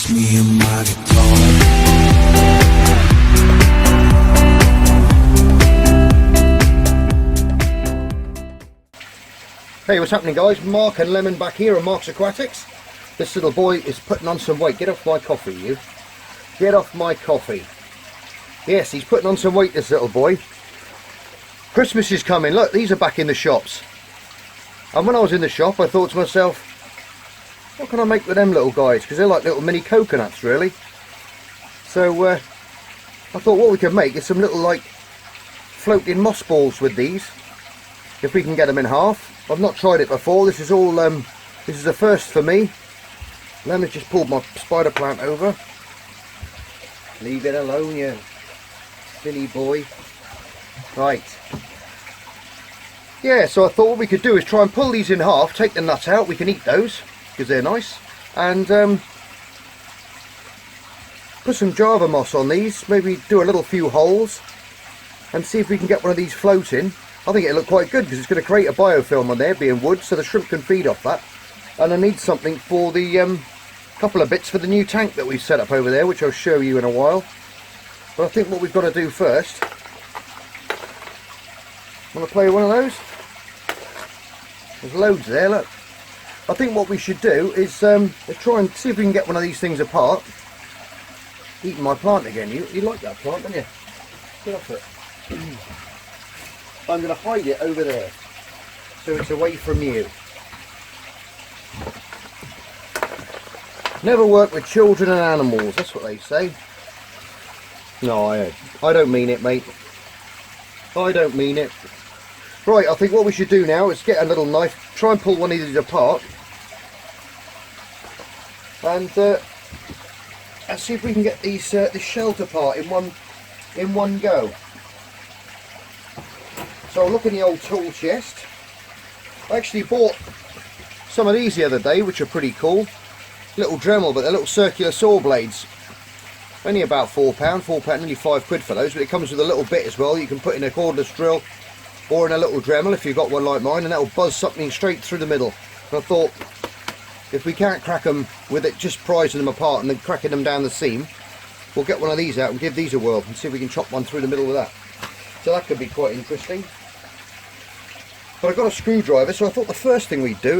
just me and my guitar. Hey, what's happening guys? Mark and Lemon back here at Mark's Aquatics. This little boy is putting on some weight. Get off my coffee, you. Get off my coffee. Yes, he's putting on some weight, this little boy. Christmas is coming. Look, these are back in the shops. And when I was in the shop, I thought to myself, what can I make with them little guys? Because they're like little mini coconuts, really. So I thought what we could make is some little like floating moss balls with these, if we can get them in half. I've not tried it before. This is all this is a first for me. Lemon's just pulled my spider plant over. Leave it alone, you silly boy. Right. Yeah, so I thought what we could do is try and pull these in half, take the nut out. We can eat those because they're nice, and put some Java moss on these, maybe do a little few holes and see if we can get one of these floating. I think it'll look quite good because it's going to create a biofilm on there, being wood, so the shrimp can feed off that. And I need something for the couple of bits for the new tank that we've set up over there, which I'll show you in a while. But I think what we've got to do first, want to play one of those? There's loads there, look. I think what we should do is try and see if we can get one of these things apart. Eating my plant again. You like that plant, don't you? Get off it. I'm going to hide it over there so it's away from you. Never work with children and animals, that's what they say. No, I don't mean it, mate. I don't mean it. Right, I think what we should do now is get a little knife, try and pull one of these apart, and see if we can get these this shelter apart in one go. So I'll look in the old tool chest. I actually bought some of these the other day, which are pretty cool. Little Dremel, but they're little circular saw blades. Only about £4, nearly £5 for those, but it comes with a little bit as well. You can put in a cordless drill or in a little Dremel if you've got one like mine, and that'll buzz something straight through the middle. And I thought, if we can't crack them with it just prizing them apart and then cracking them down the seam, we'll get one of these out and give these a whirl and see if we can chop one through the middle with that. So that could be quite interesting. But I've got a screwdriver, so I thought the first thing we'd do,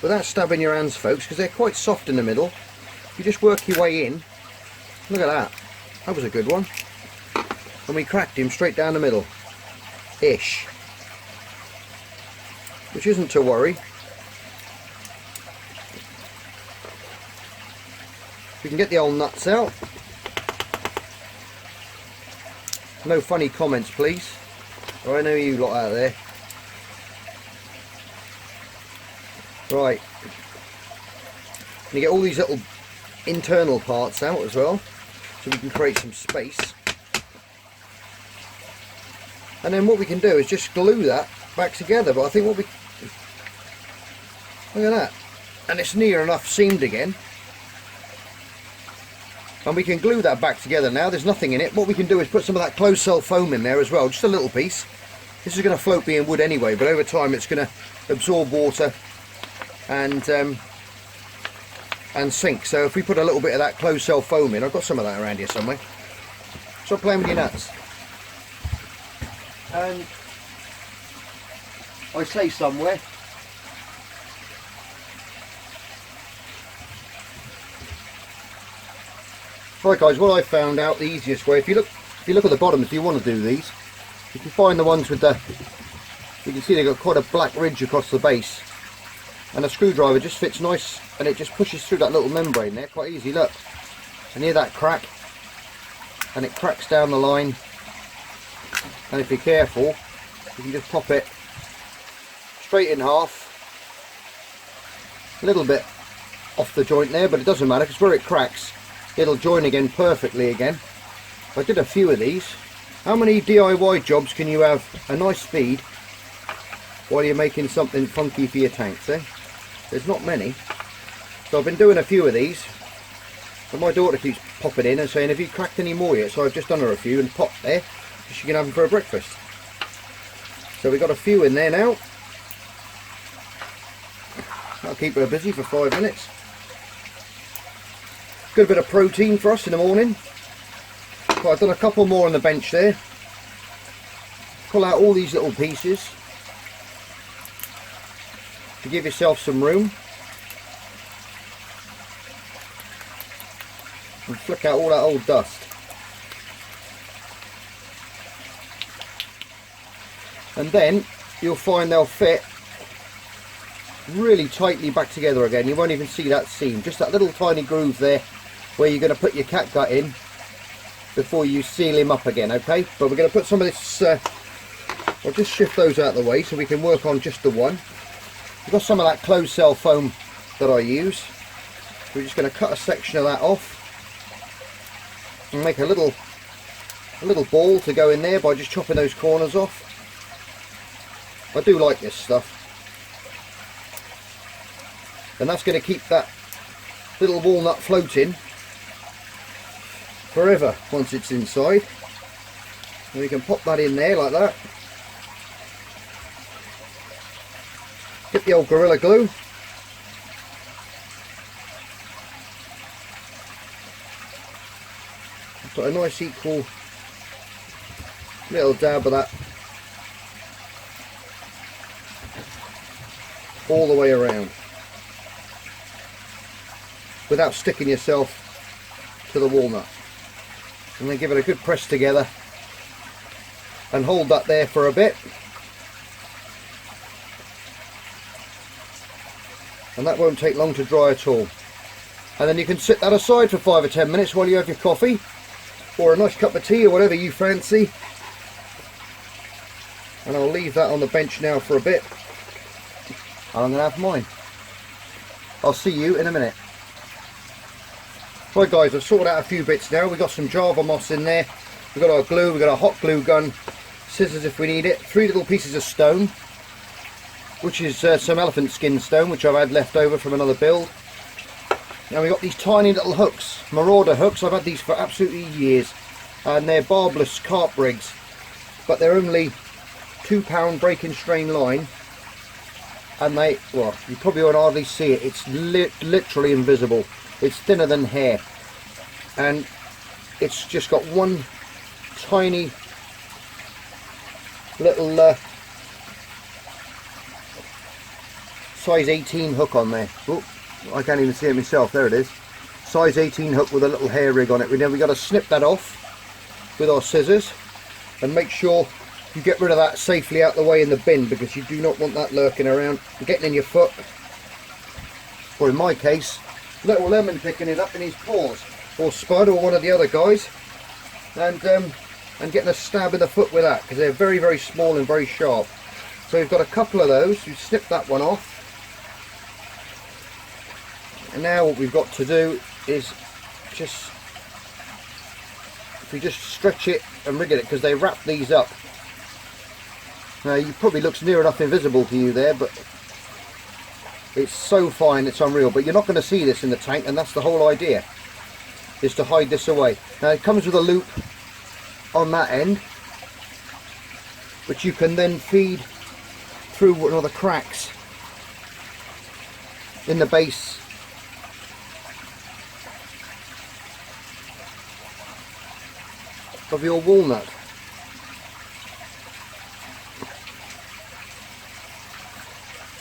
without stabbing your hands folks, because they're quite soft in the middle, you just work your way in. Look at that, that was a good one. And we cracked him straight down the middle, ish, which isn't to worry. We can get the old nuts out. No funny comments please, I know you lot out there. Right, and you get all these little internal parts out as well, so we can create some space. And then what we can do is just glue that back together. But I think what we, look at that, and it's near enough seamed again, and we can glue that back together now. There's nothing in it. What we can do is put some of that closed cell foam in there as well, just a little piece. This is going to float being wood anyway, but over time it's going to absorb water and sink. So if we put a little bit of that closed cell foam in, I've got some of that around here somewhere. Stop playing with your nuts. And I say somewhere, right guys, what I found out the easiest way, if you look at the bottom, if you want to do these, you can find the ones with the, you can see they've got quite a black ridge across the base, and a screwdriver just fits nice, and it just pushes through that little membrane there quite easy. Look, and hear that crack, and it cracks down the line, and if you're careful you can just pop it straight in half, a little bit off the joint there, but it doesn't matter because where it cracks it'll join again perfectly again. I did a few of these. How many DIY jobs can you have a nice feed while you're making something funky for your tanks, eh? There's not many. So I've been doing a few of these, and my daughter keeps popping in and saying, have you cracked any more yet? So I've just done her a few and popped there, so she can have them for her breakfast. So we've got a few in there now. That'll keep her busy for 5 minutes. Good bit of protein for us in the morning. So I've done a couple more on the bench there. Pull out all these little pieces to give yourself some room. And flick out all that old dust. And then you'll find they'll fit really tightly back together again. You won't even see that seam, just that little tiny groove there where you're going to put your catgut in before you seal him up again. Okay, but we're going to put some of this I'll just shift those out of the way so we can work on just the one. I've got some of that closed cell foam that I use. We're just going to cut a section of that off and make a little ball to go in there by just chopping those corners off. I do like this stuff. And that's going to keep that little walnut floating forever once it's inside. And we can pop that in there like that. Get the old Gorilla Glue. Put a nice equal little dab of that all the way around, without sticking yourself to the walnut. And then give it a good press together and hold that there for a bit, and that won't take long to dry at all. And then you can sit that aside for 5 or 10 minutes while you have your coffee or a nice cup of tea or whatever you fancy. And I'll leave that on the bench now for a bit. I'm going to have mine. I'll see you in a minute. Right guys, I've sorted out a few bits now. We've got some Java moss in there. We've got our glue, we've got our hot glue gun, scissors if we need it, 3 little pieces of stone, which is some elephant skin stone, which I've had left over from another build. Now we've got these tiny little hooks, Marauder hooks. I've had these for absolutely years. And they're barbless carp rigs, but they're only £2 break and strain line. And they, well, you probably won't hardly see it. It's literally invisible. It's thinner than hair, and it's just got one tiny little size 18 hook on there. Oh, I can't even see it myself. There it is. Size 18 hook with a little hair rig on it. We've got to snip that off with our scissors and make sure you get rid of that safely out the way in the bin, because you do not want that lurking around and getting in your foot, or in my case, little lemon picking it up in his paws, or Spud or one of the other guys, and getting a stab in the foot with that, because they're very, very small and very sharp. So we've got a couple of those. You snip that one off, and now what we've got to do is just, if we just stretch it and rig it, because they wrap these up. Now, it probably looks near enough invisible to you there, but it's so fine, it's unreal. But you're not going to see this in the tank, and that's the whole idea, is to hide this away. Now, it comes with a loop on that end, which you can then feed through one of the cracks in the base of your walnut.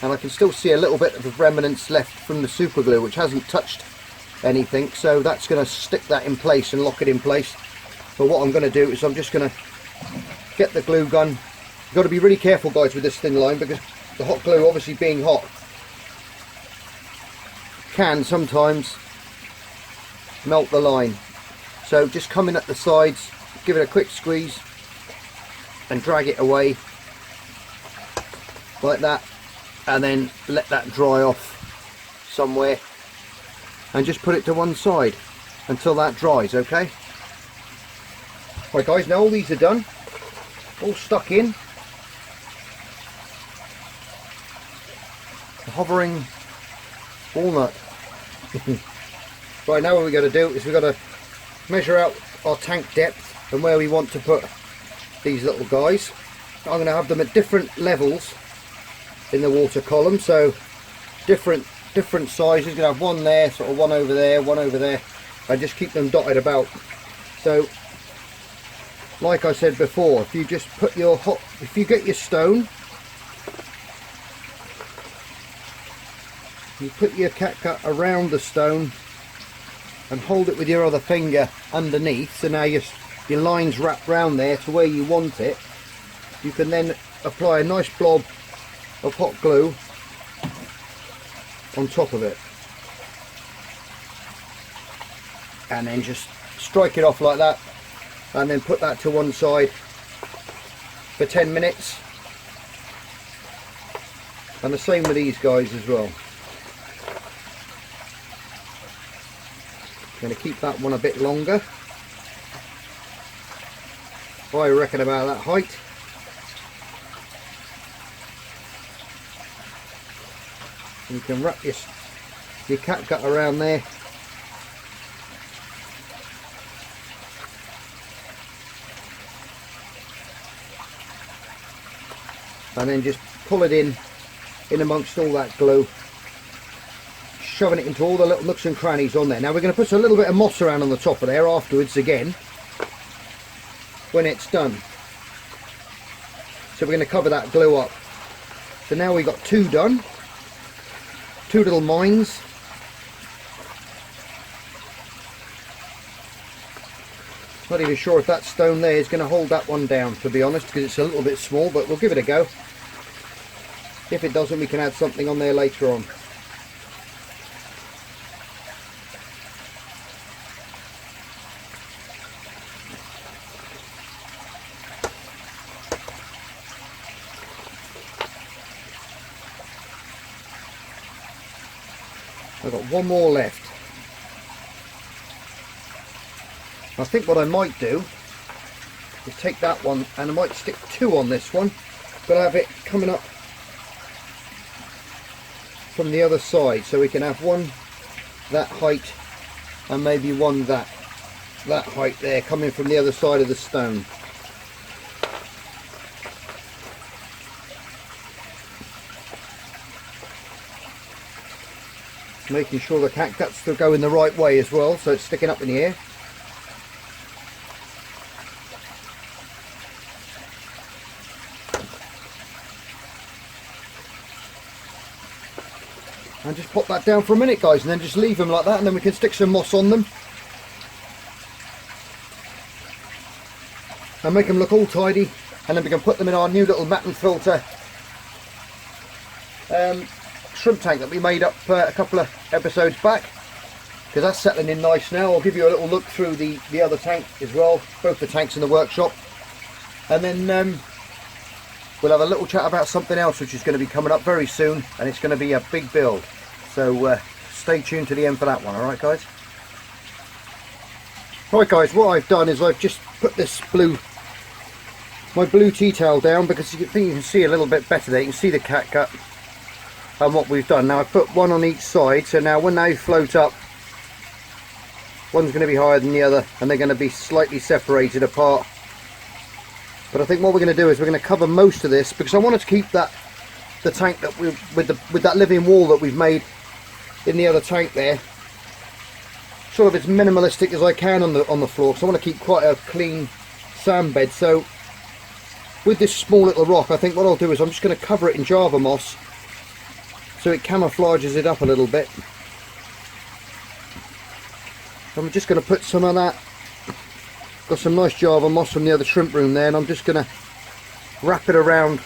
And I can still see a little bit of remnants left from the super glue, which hasn't touched anything, so that's going to stick that in place and lock it in place. But what I'm going to do is I'm just going to get the glue gun. You've got to be really careful, guys, with this thin line, because the hot glue, obviously being hot, can sometimes melt the line. So just come in at the sides, give it a quick squeeze and drag it away like that, and then let that dry off somewhere, and just put it to one side until that dries. Okay, right guys, now all these are done, all stuck in. The hovering walnut. Right, now what we're going to do is we've got to measure out our tank depth and where we want to put these little guys. I'm going to have them at different levels in the water column, so different sizes. Going to have one there, sort of one over there, and just keep them dotted about. So like I said before, if you just put your if you get your stone, you put your catgut around the stone and hold it with your other finger underneath, so now your line's wrapped round there to where you want it. You can then apply a nice blob of hot glue on top of it, and then just strike it off like that, and then put that to one side for 10 minutes. And the same with these guys as well. I'm going to keep that one a bit longer. I reckon about that height. You can wrap your catgut around there. And then just pull it in amongst all that glue, shoving it into all the little nooks and crannies on there. Now we're going to put a little bit of moss around on the top of there afterwards again when it's done. So we're going to cover that glue up. So now we've got two done, two little mines. Not even sure if that stone there is going to hold that one down, to be honest, because it's a little bit small, but we'll give it a go. If it doesn't, we can add something on there later on. I've got one more left. I think what I might do is take that one, and I might stick two on this one, but I'll have it coming up from the other side, so we can have one that height and maybe one that height there coming from the other side of the stone. Making sure the catgut's still going the right way as well, so it's sticking up in the air. And just pop that down for a minute, guys, and then just leave them like that, and then we can stick some moss on them and make them look all tidy, and then we can put them in our new little mat and filter shrimp tank that we made up a couple of episodes back, because that's settling in nice now. I'll give you a little look through the other tank as well, both the tanks in the workshop, and then we'll have a little chat about something else which is going to be coming up very soon, and it's going to be a big build. So stay tuned to the end for that one, alright guys? Right guys, what I've done is I've just put this my blue tea towel down, because you can see a little bit better there. You can see the catgut and what we've done. Now I've put one on each side, so now when they float up, one's going to be higher than the other, and they're going to be slightly separated apart. But I think what we're going to do is we're going to cover most of this, because I wanted to keep the tank that with that living wall that we've made in the other tank there, sort of as minimalistic as I can on the floor, because I want to keep quite a clean sand bed. So with this small little rock, I think what I'll do is I'm just going to cover it in Java moss, so it camouflages it up a little bit. I'm just going to put some of that. Got some nice Java moss from the other shrimp room there, and I'm just going to wrap it around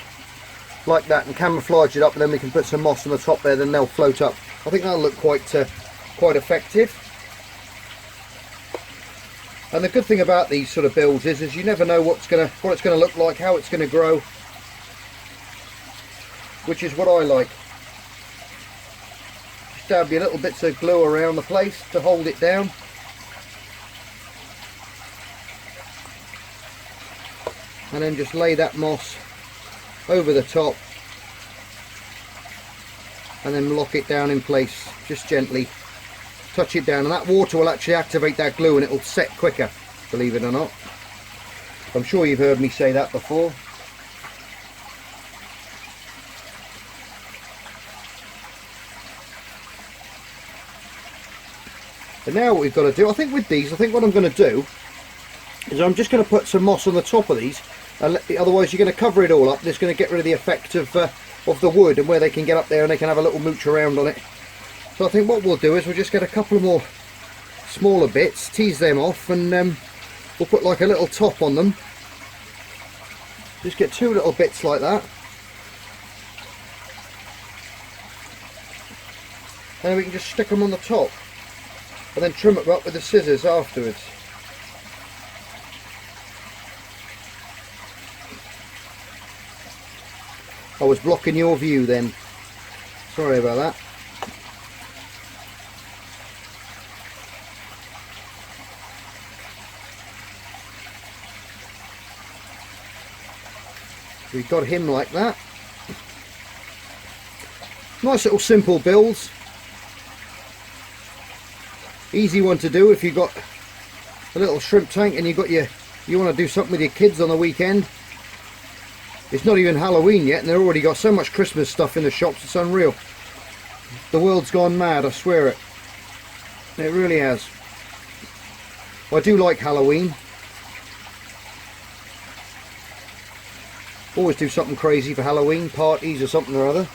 like that and camouflage it up, and then we can put some moss on the top there, then they'll float up. I think that'll look quite effective. And the good thing about these sort of builds is you never know what it's going to look like, how it's going to grow, which is what I like. Just dab your little bits of glue around the place to hold it down. And then just lay that moss over the top, and then lock it down in place, just gently touch it down, and that water will actually activate that glue and it will set quicker, believe it or not. I'm sure you've heard me say that before. And now what we've got to do, I think with these, I think what I'm going to do is I'm just going to put some moss on the top of these, and otherwise you're going to cover it all up. It's going to get rid of the effect of the wood, and where they can get up there and they can have a little mooch around on it. So I think what we'll do is we'll just get a couple of more smaller bits, tease them off, and we'll put like a little top on them. Just get 2 little bits like that. And then we can just stick them on the top and then trim it up with the scissors afterwards. I was blocking your view then, sorry about that. We've got him like that. Nice little simple builds. Easy one to do if you've got a little shrimp tank and you want to do something with your kids on the weekend. It's not even Halloween yet and they've already got so much Christmas stuff in the shops, it's unreal. The world's gone mad, I swear it. It really has. I do like Halloween. Always do something crazy for Halloween, parties or something or other.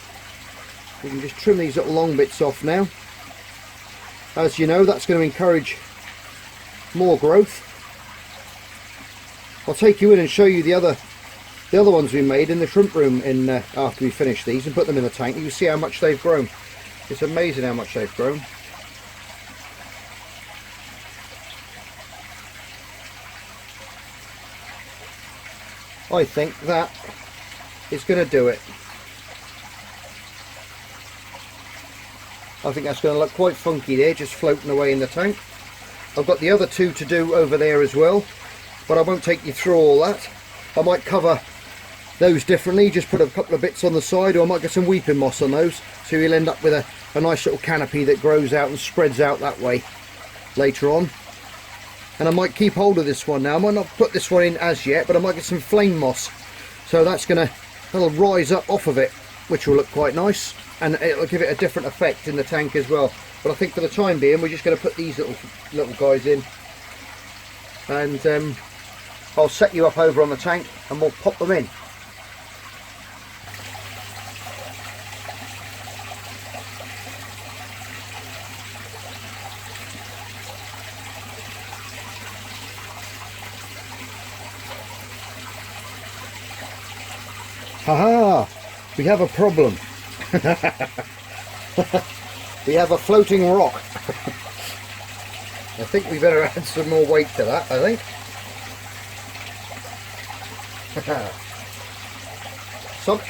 We can just trim these little long bits off now. As you know, that's going to encourage more growth. I'll take you in and show you the other ones we made in the shrimp room after we finish these and put them in the tank. You can see how much they've grown. It's amazing how much they've grown. I think that is going to do it. I think that's going to look quite funky there, just floating away in the tank. I've got the other 2 to do over there as well, but I won't take you through all that. I might cover those differently, just put a couple of bits on the side, or I might get some weeping moss on those, so you'll end up with a nice little canopy that grows out and spreads out that way later on. And I might keep hold of this one now. I might not put this one in as yet, but I might get some flame moss, so that'll rise up off of it, which will look quite nice, and it'll give it a different effect in the tank as well. But I think for the time being we're just going to put these little guys in, and I'll set you up over on the tank and we'll pop them in. Haha! We have a problem. We have a floating rock. I think we better add some more weight to that, I think.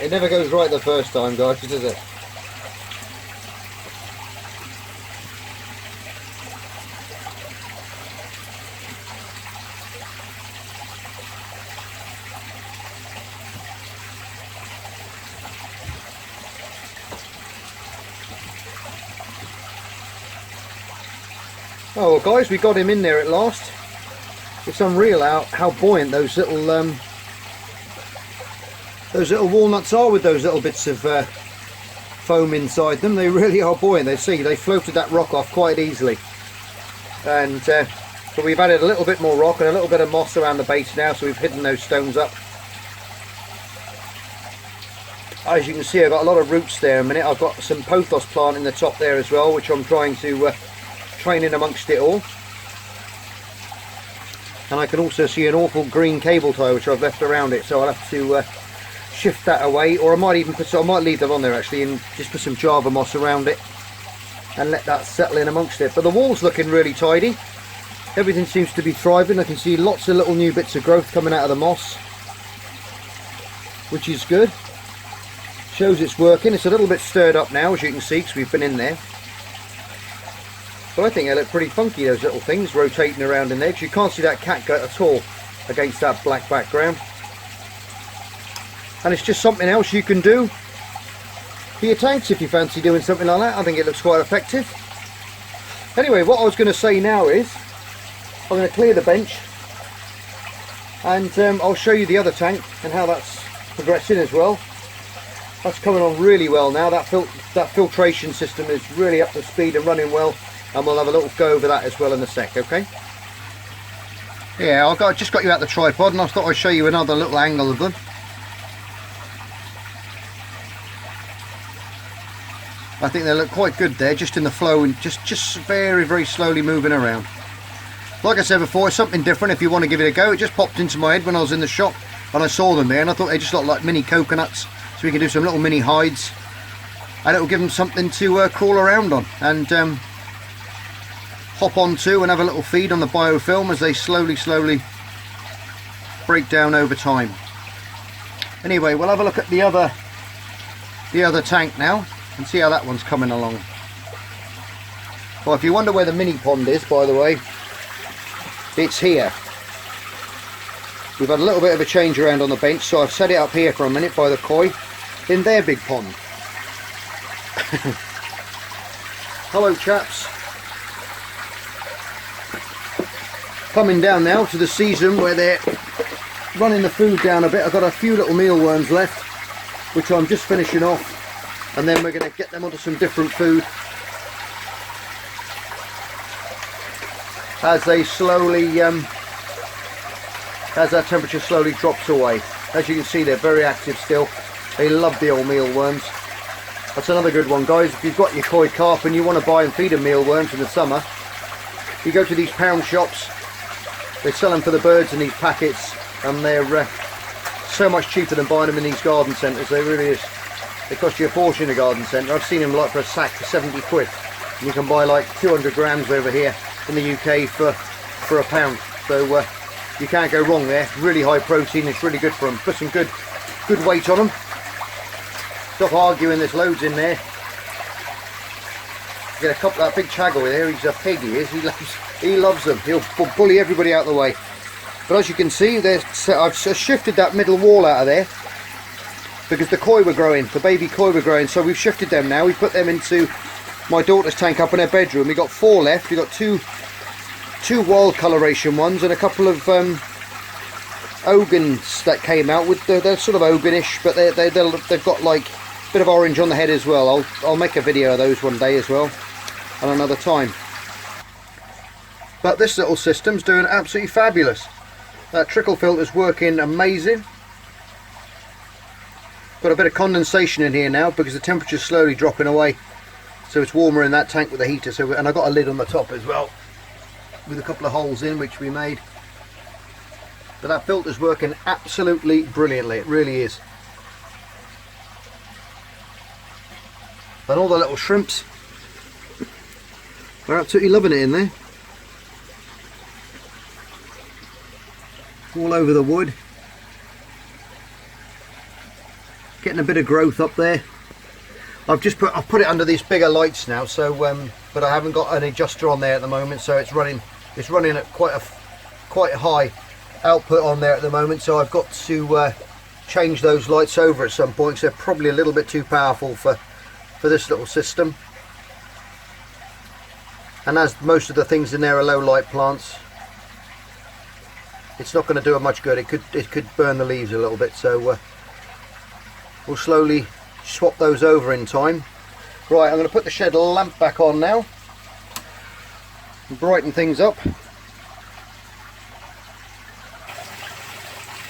It never goes right the first time, guys, does it? Oh well, guys, we got him in there at last. It's unreal how buoyant those little walnuts are with those little bits of foam inside them. They really are buoyant. They floated that rock off quite easily. And but we've added a little bit more rock and a little bit of moss around the base now, so we've hidden those stones up. As you can see, I've got a lot of roots there. A minute, I've got some pothos plant in the top there as well, which I'm trying to train in amongst it all. And I can also see an awful green cable tie which I've left around it, so I'll have to shift that away, or I might even I might leave that on there actually and just put some Java moss around it and let that settle in amongst it. But the wall's looking really tidy. Everything seems to be thriving. I can see lots of little new bits of growth coming out of the moss, which is good. Shows it's working. It's a little bit stirred up now, as you can see, because we've been in there. But I think they look pretty funky, those little things rotating around in there, because you can't see that catgut at all against that black background. And it's just something else you can do for your tanks if you fancy doing something like that. I think it looks quite effective. Anyway, what I was going to say now is I'm going to clear the bench, and I'll show you the other tank and how that's progressing as well. That's coming on really well now. That filtration system is really up to speed and running well. and we'll have a little go over that as well in a sec, okay? Yeah, just got you out the tripod, and I thought I'd show you another little angle of them. I think they look quite good there, just in the flow and just very, very slowly moving around. Like I said before, it's something different if you want to give it a go. It just popped into my head when I was in the shop and I saw them there, and I thought they just looked like mini coconuts, so we can do some little mini hides, and it will give them something to crawl around on and hop onto and have a little feed on the biofilm as they slowly break down over time. Anyway, we'll have a look at the other tank now and see how that one's coming along. Well, if you wonder where the mini pond is, by the way, it's here. We've had a little bit of a change around on the bench, so I've set it up here for a minute by the koi in their big pond. Hello chaps. Coming down now to the season where they're running the food down a bit. I've got a few little mealworms left, which I'm just finishing off, and then we're going to get them onto some different food as they slowly as that temperature slowly drops away. As you can see, they're very active still. They love the old mealworms. That's another good one, guys. If you've got your koi carp and you want to buy and feed them mealworms in the summer, you go to these pound shops. They sell them for the birds in these packets, and they're so much cheaper than buying them in these garden centres. They really is. They cost you a fortune in a garden centre. I've seen them like for a sack for 70 quid. And you can buy like 200 grams over here in the UK for a pound. So you can't go wrong there. Really high protein. It's really good for them. Put some good weight on them. Stop arguing. There's loads in there. Get a couple. That big chaggle there. He's a pig. He is. He loves them. He'll bully everybody out of the way. But as you can see, I've shifted that middle wall out of there because the koi were growing. The baby koi were growing. So we've shifted them now. We put them into my daughter's tank up in her bedroom. We got 4 left. We got two wild coloration ones and a couple of Ogans that came out with they're sort of Oganish, but they've got like a bit of orange on the head as well. I'll make a video of those one day as well, and another time. But this little system's doing absolutely fabulous. That trickle filter's working amazing. Got a bit of condensation in here now because the temperature's slowly dropping away, so it's warmer in that tank with the heater. So, and I got a lid on the top as well with a couple of holes in which we made. But that filter's working absolutely brilliantly. It really is. And all the little shrimps, they're absolutely loving it in there. All over the wood. Getting a bit of growth up there. I've put it under these bigger lights now, so but I haven't got an adjuster on there at the moment, so it's running at quite a high output on there at the moment, so I've got to change those lights over at some point, so they're probably a little bit too powerful for this little system. And as most of the things in there are low light plants, it's not going to do it much good. It could burn the leaves a little bit, so we'll slowly swap those over in time. Right, I'm going to put the shed lamp back on now and brighten things up.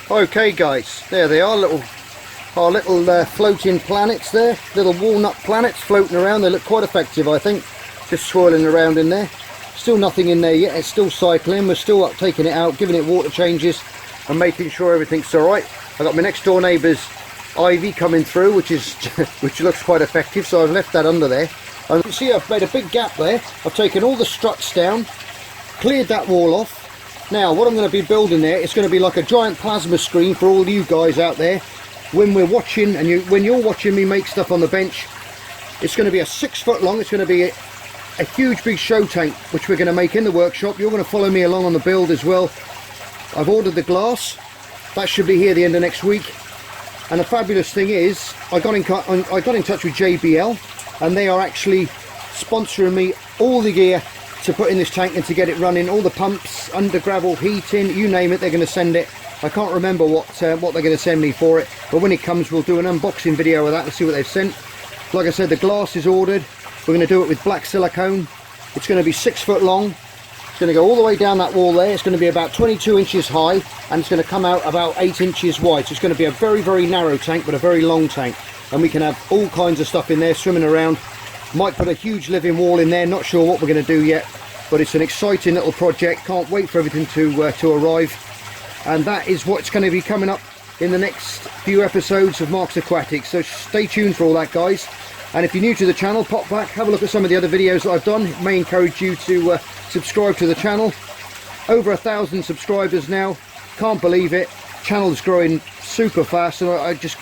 Okay guys, there they are, our little floating planets there, little walnut planets floating around. They look quite effective, I think, just swirling around in there. Still nothing in there yet, it's still cycling. We're still up taking it out, giving it water changes and making sure everything's alright. I've got my next door neighbour's ivy coming through, which looks quite effective, so I've left that under there. And you can see I've made a big gap there. I've taken all the struts down, cleared that wall off. Now what I'm going to be building there, it's going to be like a giant plasma screen for all you guys out there when we're watching, and when you're watching me make stuff on the bench. It's going to be a 6 foot long. It's going to be a huge big show tank which we're going to make in the workshop. You're going to follow me along on the build as well. I've ordered the glass, that should be here the end of next week. And the fabulous thing is, I got in touch with JBL, and they are actually sponsoring me all the gear to put in this tank and to get it running. All the pumps, under gravel, heating, you name it, they're going to send it. I can't remember what they're going to send me for it, but when it comes we'll do an unboxing video of that and see what they've sent. Like I said, the glass is ordered. We're going to do it with black silicone. It's going to be 6 foot long. It's going to go all the way down that wall there. It's going to be about 22 inches high, and it's going to come out about 8 inches wide. So it's going to be a very, very narrow tank, but a very long tank. And we can have all kinds of stuff in there swimming around. Might put a huge living wall in there. Not sure what we're going to do yet, but it's an exciting little project. Can't wait for everything to arrive. And that is what's going to be coming up in the next few episodes of Mark's Aquatics. So stay tuned for all that, guys. And if you're new to the channel, pop back, have a look at some of the other videos that I've done. It may encourage you to subscribe to the channel. Over 1,000 subscribers now. Can't believe it. Channel's growing super fast, and I just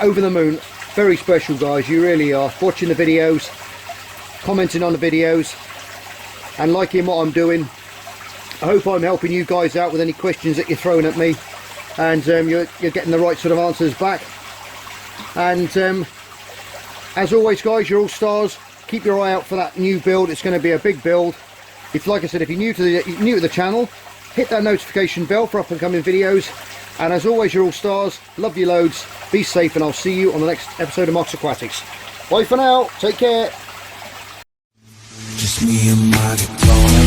over the moon. Very special, guys. You really are. Watching the videos, commenting on the videos, and liking what I'm doing. I hope I'm helping you guys out with any questions that you're throwing at me, and you're getting the right sort of answers back. And as always, guys, you're all stars. Keep your eye out for that new build. It's going to be a big build. If, like I said, if you're new to the channel, hit that notification bell for up and coming videos. And as always, you're all stars. Love you loads. Be safe, and I'll see you on the next episode of Mark's Aquatics. Bye for now. Take care. Just me and my guitar.